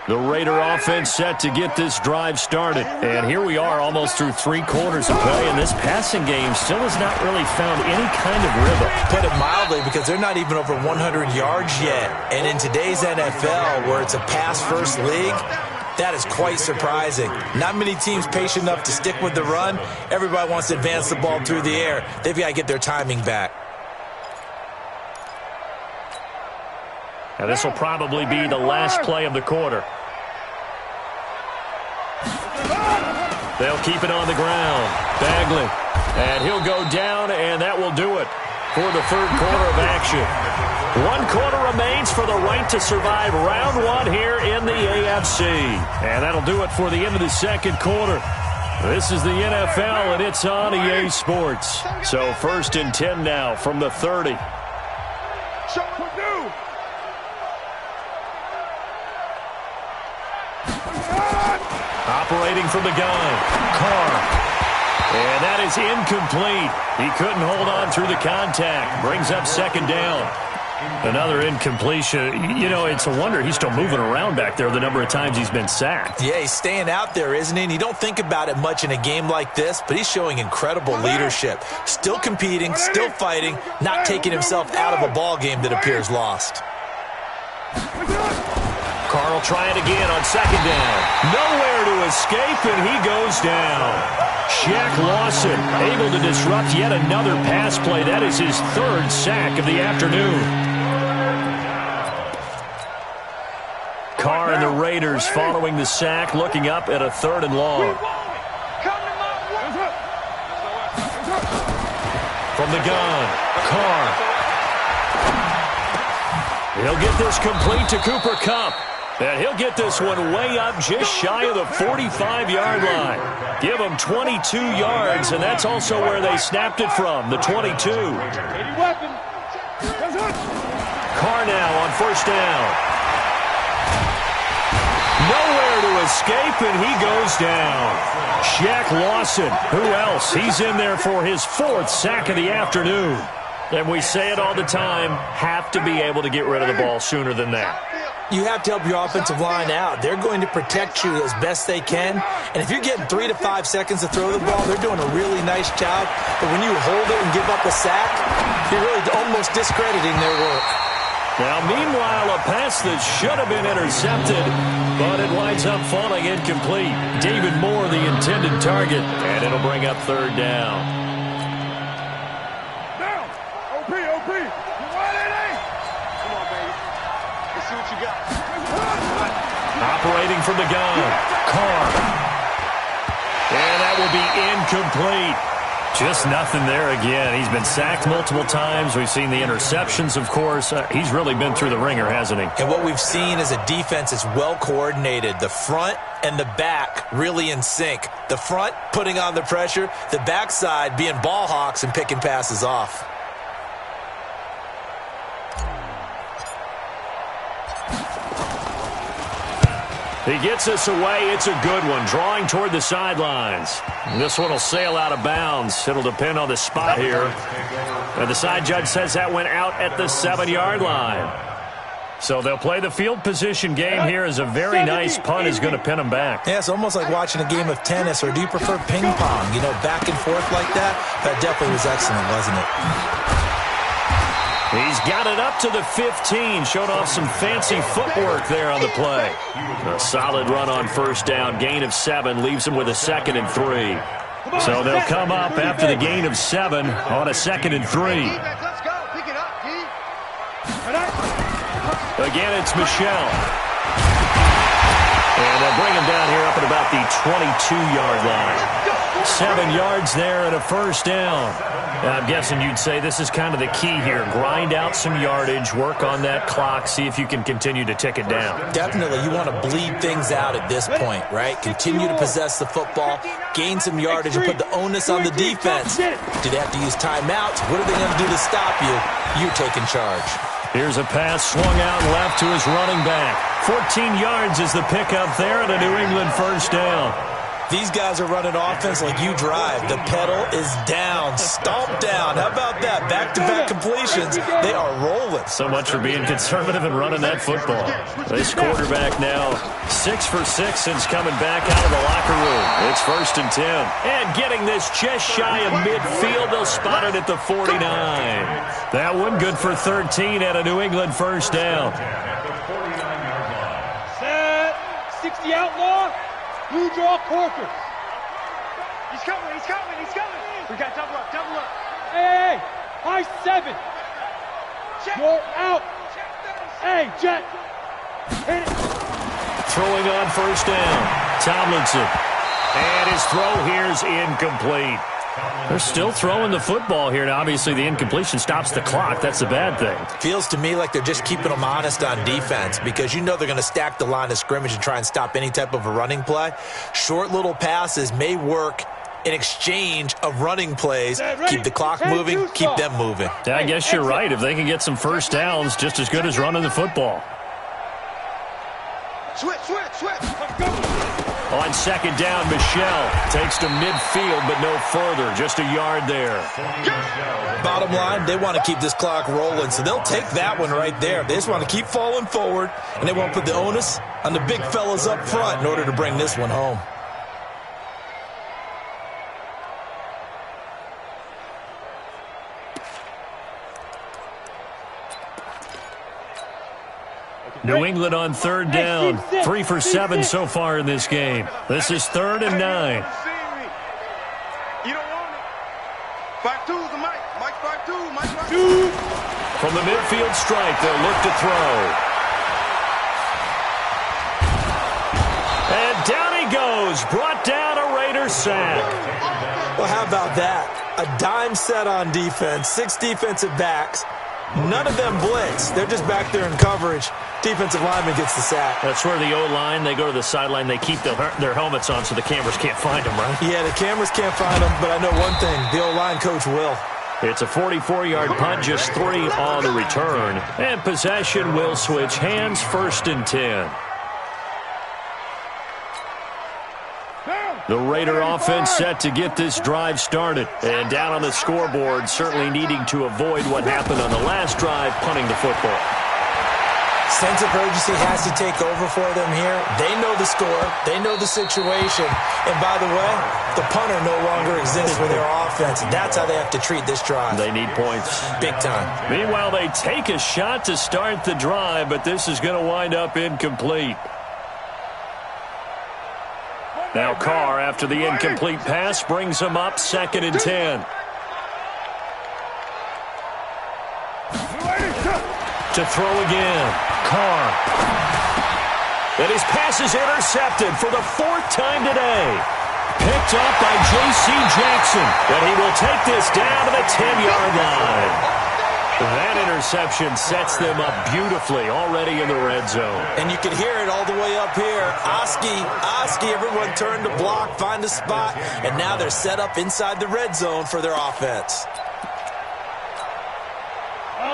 The Raider offense set to get this drive started. And here we are almost through 3 quarters of play, and this passing game still has not really found any kind of rhythm.
Put it mildly, because they're not even over 100 yards yet. And in today's NFL, where it's a pass-first league, that is quite surprising. Not many teams patient enough to stick with the run. Everybody wants to advance the ball through the air. They've got to get their timing back.
Now this will probably be the last play of the quarter. They'll keep it on the ground. Bagley. And he'll go down, and that will do it for the 3rd quarter of action. 1 quarter remains for the right to survive round 1 here in the AFC. And that'll do it for the end of the 2nd quarter. This is the NFL, and it's on EA Sports. So 1st and 10 now from the 30. Operating from the gun, Carr. And that is incomplete. He couldn't hold on through the contact. Brings up 2nd down. Another incompletion. You know, it's a wonder he's still moving around back there the number of times he's been sacked.
Yeah, he's staying out there, isn't he? And you don't think about it much in a game like this, but he's showing incredible leadership. Still competing, still fighting, not taking himself out of a ball game that appears lost.
Carr will try it again on 2nd down. Nowhere to escape, and he goes down. Shaq Lawson able to disrupt yet another pass play. That is his 3rd sack of the afternoon. Carr and the Raiders following the sack, looking up at a 3rd and long. From the gun, Carr. He'll get this complete to Cooper Kupp. And he'll get this one way up just shy of the 45-yard line. Give him 22 yards, and that's also where they snapped it from, the 22. Carr now on 1st down. Nowhere to escape, and he goes down. Shaq Lawson, who else? He's in there for his 4th sack of the afternoon. And we say it all the time, have to be able to get rid of the ball sooner than that.
You have to help your offensive line out. They're going to protect you as best they can. And if you're getting 3 to 5 seconds to throw the ball, they're doing a really nice job. But when you hold it and give up a sack, you're really almost discrediting their work.
Now, meanwhile, a pass that should have been intercepted, but it winds up falling incomplete. David Moore, the intended target, and it'll bring up 3rd down.
Down! OP! Come on, baby. Let's see what you got.
Operating from the gun, Carr. And that will be incomplete. Just nothing there again. He's been sacked multiple times. We've seen the interceptions, of course. He's really been through the ringer, hasn't he?
And what we've seen is a defense that's well coordinated. The front and the back really in sync. The front putting on the pressure, the backside being ball hawks and picking passes off.
He gets this away. It's a good one. Drawing toward the sidelines. This one will sail out of bounds. It'll depend on the spot here. And the side judge says that went out at the 7-yard line. So they'll play the field position game here as a very nice punt is going to pin them back.
Yeah, it's almost like watching a game of tennis, or do you prefer ping pong? You know, back and forth like that? That definitely was excellent, wasn't it?
He's got it up to the 15. Showed off some fancy footwork there on the play. A solid run on 1st down. Gain of 7 leaves him with a 2nd and 3. So they'll come up after the gain of 7 on a 2nd and 3. Again, it's Michelle. And they'll bring him down here up at about the 22-yard line. 7 yards there and a first down. I'm guessing you'd say this is kind of the key here. Grind out some yardage, work on that clock, see if you can continue to tick it down.
Definitely. You want to bleed things out at this point, right? Continue to possess the football, gain some yardage, and put the onus on the defense. Do they have to use timeouts? What are they going to do to stop you? You're taking charge.
Here's a pass swung out left to his running back. 14 yards is the pickup there and a New England first down.
These guys are running offense like you drive. The pedal is down, stomped down. How about that? Back-to-back completions. They are rolling.
So much for being conservative and running that football. This quarterback now 6 for 6 since coming back out of the locker room. It's 1st and 10. And getting this just shy of midfield. They'll spot it at the 49. That one good for 13 at a New England first down.
Set. 60 outlaw. Blue draw Corker. He's coming, he's coming, he's coming. We got double up, double up. Hey, high 7. Check. You're out. Hey, Jet. Hit it.
Throwing on first down. Tomlinson. And his throw here is incomplete. They're still throwing the football here. Now, obviously, the incompletion stops the clock. That's a bad thing.
Feels to me like they're just keeping them honest on defense because you know they're going to stack the line of scrimmage and try and stop any type of a running play. Short little passes may work in exchange of running plays. Keep the clock moving, keep them moving.
Yeah, I guess you're right. If they can get some first downs, just as good as running the football.
Switch, switch, switch. Let's go.
On second down, Michelle takes to midfield, but no further. Just a yard there.
Bottom line, they want to keep this clock rolling, so they'll take that one right there. They just want to keep falling forward, and they won't put the onus on the big fellas up front in order to bring this one home.
New England on third down. 3 for 7 so far in this game. This is 3rd and 9.
You don't want it. 5-2's the Mike. Mike 5-2. Mike 5-2.
From the midfield strike, they'll look to throw. And down he goes. Brought down a Raider sack.
Well, how about that? A dime set on defense. 6 defensive backs. None of them blitz. They're just back there in coverage. Defensive lineman gets the sack.
That's where the O-line, they go to the sideline, they keep their helmets on so the cameras can't find them, right?
Yeah, the cameras can't find them, but I know one thing. The O-line coach will.
It's a 44-yard punt, just 3 on the return. And possession will switch hands, 1st and 10. The Raider offense set to get this drive started. And down on the scoreboard, certainly needing to avoid what happened on the last drive, punting the football.
Sense of urgency has to take over for them here. They know the score. They know the situation. And by the way, the punter no longer exists for their offense. That's how they have to treat this drive.
They need points.
Big time.
Meanwhile, they take a shot to start the drive, but this is going to wind up incomplete. Now Carr, after the incomplete pass, brings him up 2nd and 10. To throw again. Carr. And his pass is intercepted for the 4th time today. Picked up by J.C. Jackson. And he will take this down to the 10-yard line. That interception sets them up beautifully already in the red zone.
And you can hear it all the way up here. Oski, everyone turned to block, find a spot, and now they're set up inside the red zone for their offense.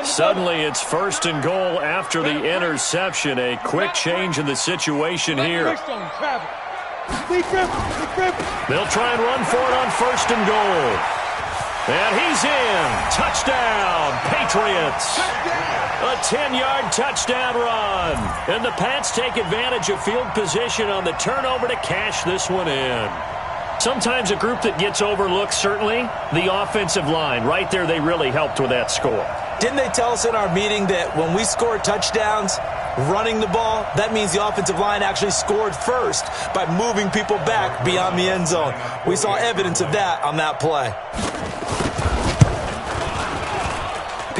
Suddenly it's 1st and goal after the interception. A quick change in the situation here. They'll try and run for it on 1st and goal. And he's in. Touchdown, Patriots. A 10-yard touchdown run. And the Pats take advantage of field position on the turnover to cash this one in. Sometimes a group that gets overlooked, certainly, the offensive line. Right there, they really helped with that score.
Didn't they tell us in our meeting that when we score touchdowns running the ball, that means the offensive line actually scored first by moving people back beyond the end zone? We saw evidence of that on that play.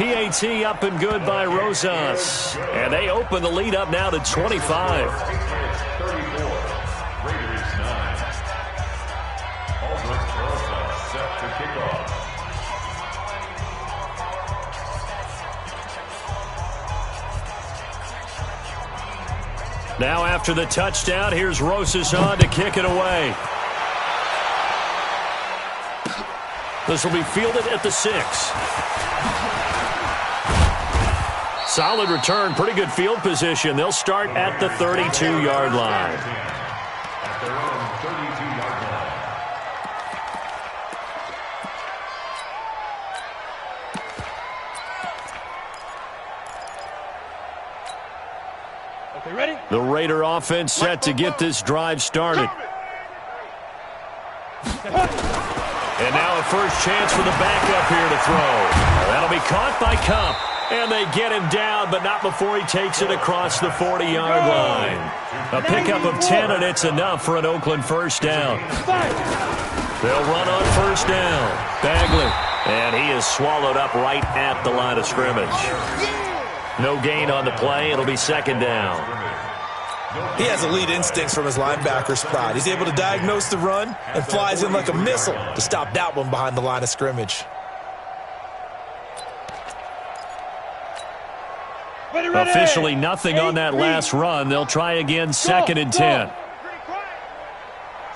PAT up and good by Rosas. And they open the lead up now to 25.
Patriots 34, Raiders 9. Aldrich Rosas set to kick off.
Now after the touchdown, here's Rosas on to kick it away. This will be fielded at the 6. Solid return, pretty good field position. They'll start at the 32-yard line.
At their own 32-yard line.
Okay, ready?
The Raider offense set to get this drive started. And now a first chance for the backup here to throw. That'll be caught by Cup. And they get him down, but not before he takes it across the 40-yard line. A pickup of 10, and it's enough for an Oakland first down. They'll run on first down. Bagley. And he is swallowed up right at the line of scrimmage. No gain on the play. It'll be second down.
He has elite instincts from his linebacker spot. He's able to diagnose the run and flies in like a missile to stop that one behind the line of scrimmage.
Officially nothing on that last run. They'll try again, second and 10.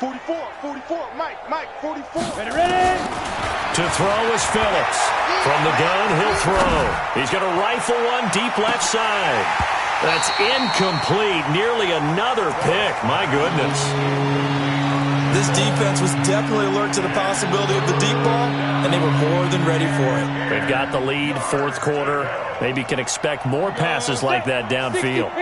44, Mike, 44. Ready?
To throw is Phillips. From the gun, he'll throw. He's going to rifle one deep left side. That's incomplete. Nearly another pick. My goodness.
This defense was definitely alert to the possibility of the deep ball, and they were more than ready for it.
They've got the lead, fourth quarter. Maybe can expect more passes like that downfield.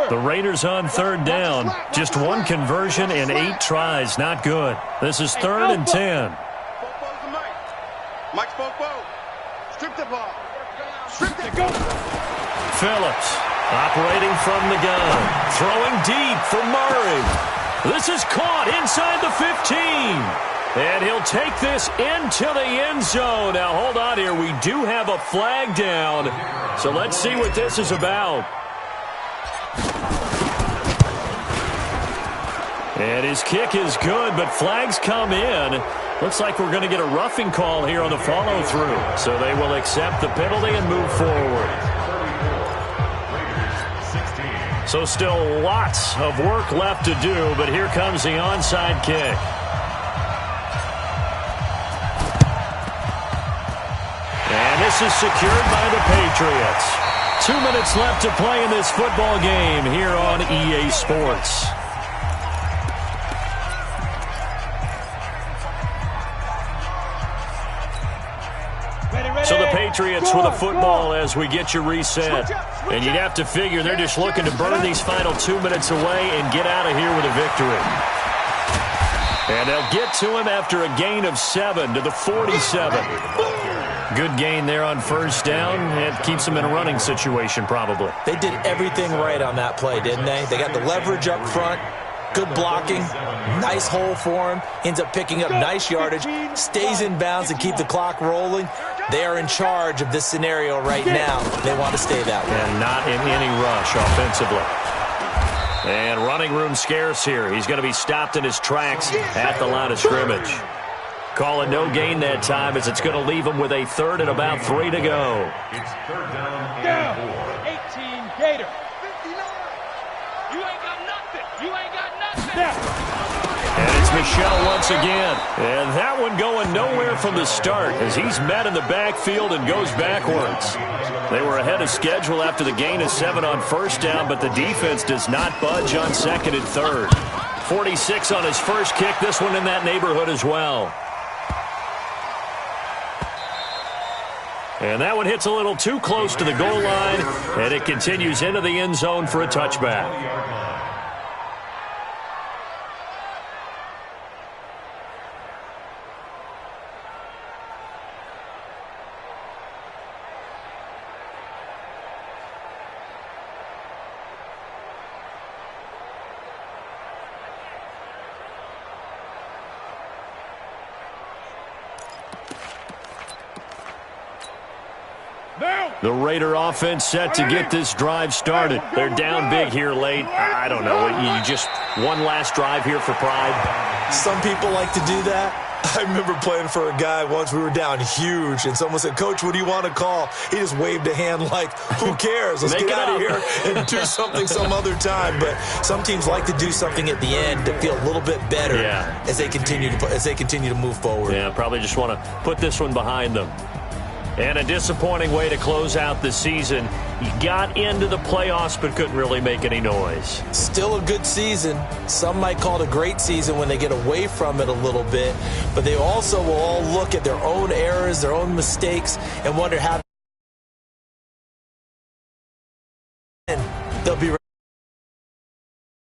The Raiders on third down. Just one conversion and 8 tries. Not good. This is third and 10.
Mike's Bobo. Strip the ball. Strip the go.
Phillips operating from the gun. Throwing deep for Murray. This is caught inside the 15. And he'll take this into the end zone. Now, hold on here. We do have a flag down. So let's see what this is about. And his kick is good, but flags come in. Looks like we're going to get a roughing call here on the follow-through. So they will accept the penalty and move forward. So still lots of work left to do, but here comes the onside kick. And this is secured by the Patriots. 2 minutes left to play in this football game here on EA Sports. So the Patriots with a football as we get you reset. And you'd have to figure they're just looking to burn these final 2 minutes away and get out of here with a victory. And they'll get to him after a gain of 7 to the 47. Good gain there on first down. It keeps them in a running situation probably.
They did everything right on that play, didn't they? They got the leverage up front. Good blocking, nice hole for him, ends up picking up nice yardage, stays in bounds to keep the clock rolling. They are in charge of this scenario right now. They want to stay that way.
And not in any rush offensively. And running room scarce here. He's going to be stopped in his tracks at the line of scrimmage. Call it no gain that time as it's going to leave him with a third and about 3 to go.
It's third down and 4.
18 Gator. 59. You ain't got nothing. You ain't got nothing.
And it's Michel once again. And that one going nowhere from the start as he's met in the backfield and goes backwards. They were ahead of schedule after the gain of 7 on first down, but the defense does not budge on second and third. 46 on his first kick. This one in that neighborhood as well. And that one hits a little too close to the goal line, and it continues into the end zone for a touchback.
Now,
The Raider offense set to get this drive started. They're down big here late. I don't know. You just one last drive here for pride.
Some people like to do that. I remember playing for a guy once. We were down huge, and someone said, "Coach, what do you want to call?" He just waved a hand like, who cares? Let's get out of here and do something some other time. But some teams like to do something at the end to feel a little bit better as they continue to move forward.
Yeah, probably just want to put this one behind them. And a disappointing way to close out the season. You got into the playoffs but couldn't really make any noise.
Still a good season. Some might call it a great season when they get away from it a little bit. But they also will all look at their own errors, their own mistakes, and wonder how they'll be